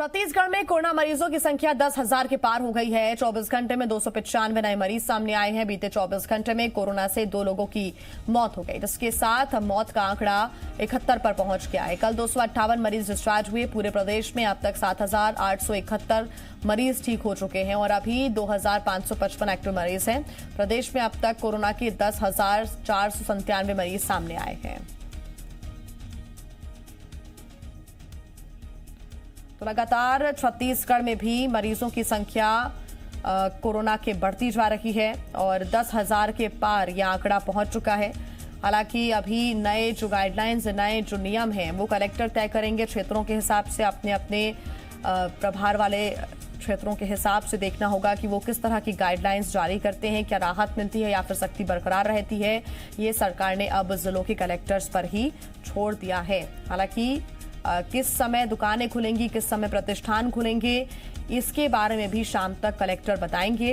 छत्तीसगढ़ में कोरोना मरीजों की संख्या 10,000 के पार हो गई है। 24 घंटे में 295 नए मरीज सामने आए हैं। बीते 24 घंटे में कोरोना से 2 लोगों की मौत हो गई, जिसके साथ मौत का आंकड़ा 71 पर पहुंच गया है। कल 258 मरीज डिस्चार्ज हुए। पूरे प्रदेश में अब तक 7,871 मरीज ठीक हो चुके हैं और अभी 2,555 एक्टिव मरीज हैं। प्रदेश में अब तक कोरोना के 10,497 मरीज सामने आए हैं। तो लगातार छत्तीसगढ़ में भी मरीजों की संख्या कोरोना के बढ़ती जा रही है और 10,000 के पार यह आंकड़ा पहुंच चुका है। हालांकि अभी नए जो गाइडलाइंस, नए जो नियम हैं, वो कलेक्टर तय करेंगे। क्षेत्रों के हिसाब से अपने अपने प्रभार वाले क्षेत्रों के हिसाब से देखना होगा कि वो किस तरह की गाइडलाइंस जारी करते हैं, क्या राहत मिलती है या फिर सख्ती बरकरार रहती है। ये सरकार ने अब जिलों के कलेक्टर्स पर ही छोड़ दिया है। हालांकि किस समय दुकानें खुलेंगी, किस समय प्रतिष्ठान खुलेंगे, इसके बारे में भी शाम तक कलेक्टर बताएंगे।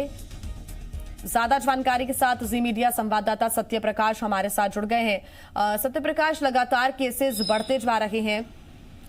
ज्यादा जानकारी के साथ जी मीडिया संवाददाता सत्य प्रकाश हमारे साथ जुड़ गए हैं। सत्य प्रकाश, लगातार केसेस बढ़ते जा रहे हैं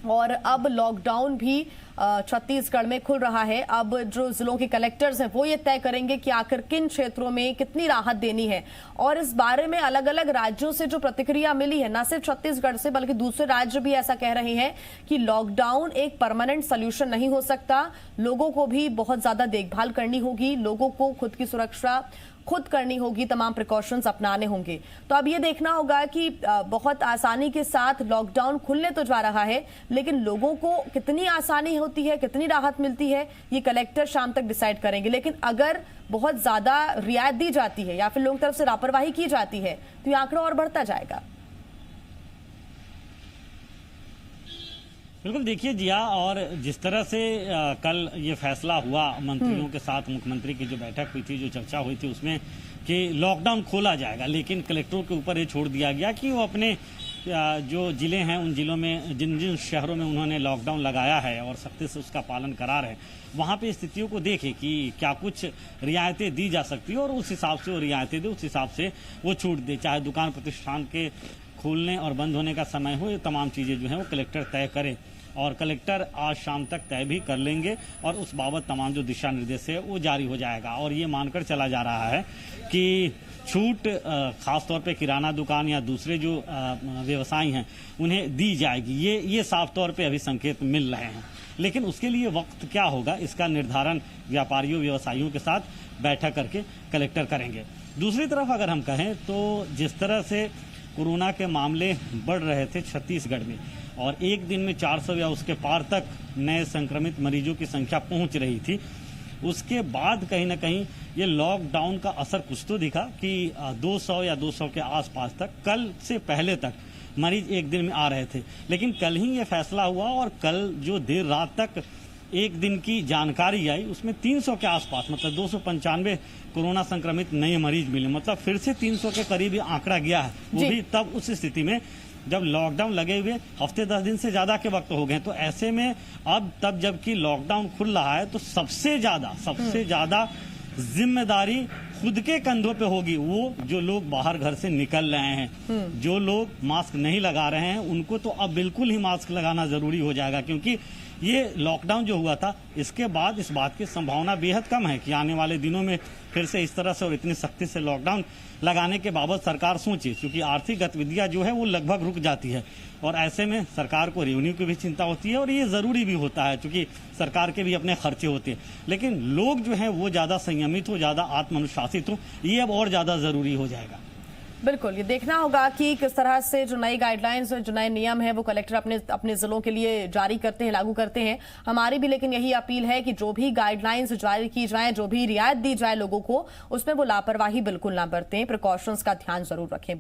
और अब लॉकडाउन भी छत्तीसगढ़ में खुल रहा है। अब जो जिलों के कलेक्टर्स हैं वो ये तय करेंगे कि आखिर किन क्षेत्रों में कितनी राहत देनी है। और इस बारे में अलग अलग राज्यों से जो प्रतिक्रिया मिली है, न सिर्फ छत्तीसगढ़ से बल्कि दूसरे राज्य भी ऐसा कह रहे हैं कि लॉकडाउन एक परमानेंट सोल्यूशन नहीं हो सकता। लोगों को भी बहुत ज्यादा देखभाल करनी होगी, लोगों को खुद की सुरक्षा खुद करनी होगी, तमाम प्रिकॉशंस अपनाने होंगे। तो अब ये देखना होगा कि बहुत आसानी के साथ लॉकडाउन खुलने तो जा रहा है, लेकिन लोगों को कितनी आसानी होती है, कितनी राहत मिलती है, ये कलेक्टर शाम तक डिसाइड करेंगे। लेकिन अगर बहुत ज्यादा रियायत दी जाती है या फिर लोगों की तरफ से लापरवाही की जाती है तो ये आंकड़ा और बढ़ता जाएगा। बिल्कुल, देखिए जिया, और जिस तरह से कल ये फैसला हुआ मंत्रियों के साथ, मुख्यमंत्री की जो बैठक हुई थी, जो चर्चा हुई थी उसमें कि लॉकडाउन खोला जाएगा, लेकिन कलेक्टरों के ऊपर ये छोड़ दिया गया कि वो अपने जो जिले हैं उन जिलों में, जिन जिन शहरों में उन्होंने लॉकडाउन लगाया है और सख्ती से उसका पालन करा रहे हैं, वहाँ पे स्थितियों को देखें कि क्या कुछ रियायतें दी जा सकती है और उस हिसाब से वो रियायतें दे, उस हिसाब से वो छूट दे। चाहे दुकान प्रतिष्ठान के खोलने और बंद होने का समय हो, ये तमाम चीज़ें जो हैं वो कलेक्टर तय करें और कलेक्टर आज शाम तक तय भी कर लेंगे और उस बाबत तमाम जो दिशा निर्देश है वो जारी हो जाएगा। और ये मानकर चला जा रहा है कि छूट खासतौर पे किराना दुकान या दूसरे जो व्यवसायी हैं उन्हें दी जाएगी। ये साफ तौर पे अभी संकेत मिल रहे हैं, लेकिन उसके लिए वक्त क्या होगा इसका निर्धारण व्यापारियों व्यवसायियों के साथ बैठक करके कलेक्टर करेंगे। दूसरी तरफ अगर हम कहें तो जिस तरह से कोरोना के मामले बढ़ रहे थे छत्तीसगढ़ में और एक दिन में 400 या उसके पार तक नए संक्रमित मरीजों की संख्या पहुंच रही थी, उसके बाद कहीं ना कहीं ये लॉकडाउन का असर कुछ तो दिखा कि 200 या 200 के आसपास तक, कल से पहले तक मरीज एक दिन में आ रहे थे। लेकिन कल ही ये फैसला हुआ और कल जो देर रात तक एक दिन की जानकारी आई उसमें 300 के आसपास, मतलब 295 कोरोना संक्रमित नए मरीज मिले। मतलब फिर से 300 के करीब ये आंकड़ा गया है, वो भी तब उस स्थिति में जब लॉकडाउन लगे हुए हफ्ते 10 दिन से ज्यादा के वक्त हो गए। तो ऐसे में अब तब जबकि लॉकडाउन खुल रहा है तो सबसे ज्यादा जिम्मेदारी खुद के कंधों पे होगी। वो जो लोग बाहर घर से निकल रहे हैं, जो लोग मास्क नहीं लगा रहे हैं, उनको तो अब बिल्कुल ही मास्क लगाना जरूरी हो जाएगा, क्योंकि ये लॉकडाउन जो हुआ था इसके बाद इस बात की संभावना बेहद कम है कि आने वाले दिनों में फिर से इस तरह से और इतनी सख्ती से लॉकडाउन लगाने के बाबत सरकार सोचे, क्योंकि आर्थिक गतिविधियां जो है वो लगभग रुक जाती है और ऐसे में सरकार को रेवेन्यू की भी चिंता होती है और ये जरूरी भी होता है क्योंकि सरकार के भी अपने खर्चे होते हैं। लेकिन लोग जो हैं वो ज्यादा संयमित हो, ज्यादा आत्मानुशासित हो, ये अब और ज्यादा जरूरी हो जाएगा। बिल्कुल, ये देखना होगा कि किस तरह से जो नई गाइडलाइंस, जो नए नियम है वो कलेक्टर अपने जिलों के लिए जारी करते हैं, लागू करते हैं। हमारी भी लेकिन यही अपील है कि जो भी गाइडलाइंस जारी की जाए, जो भी रियायत दी जाए लोगों को, उसमें वो लापरवाही बिल्कुल ना बरतें, प्रिकॉशंस का ध्यान जरूर रखें।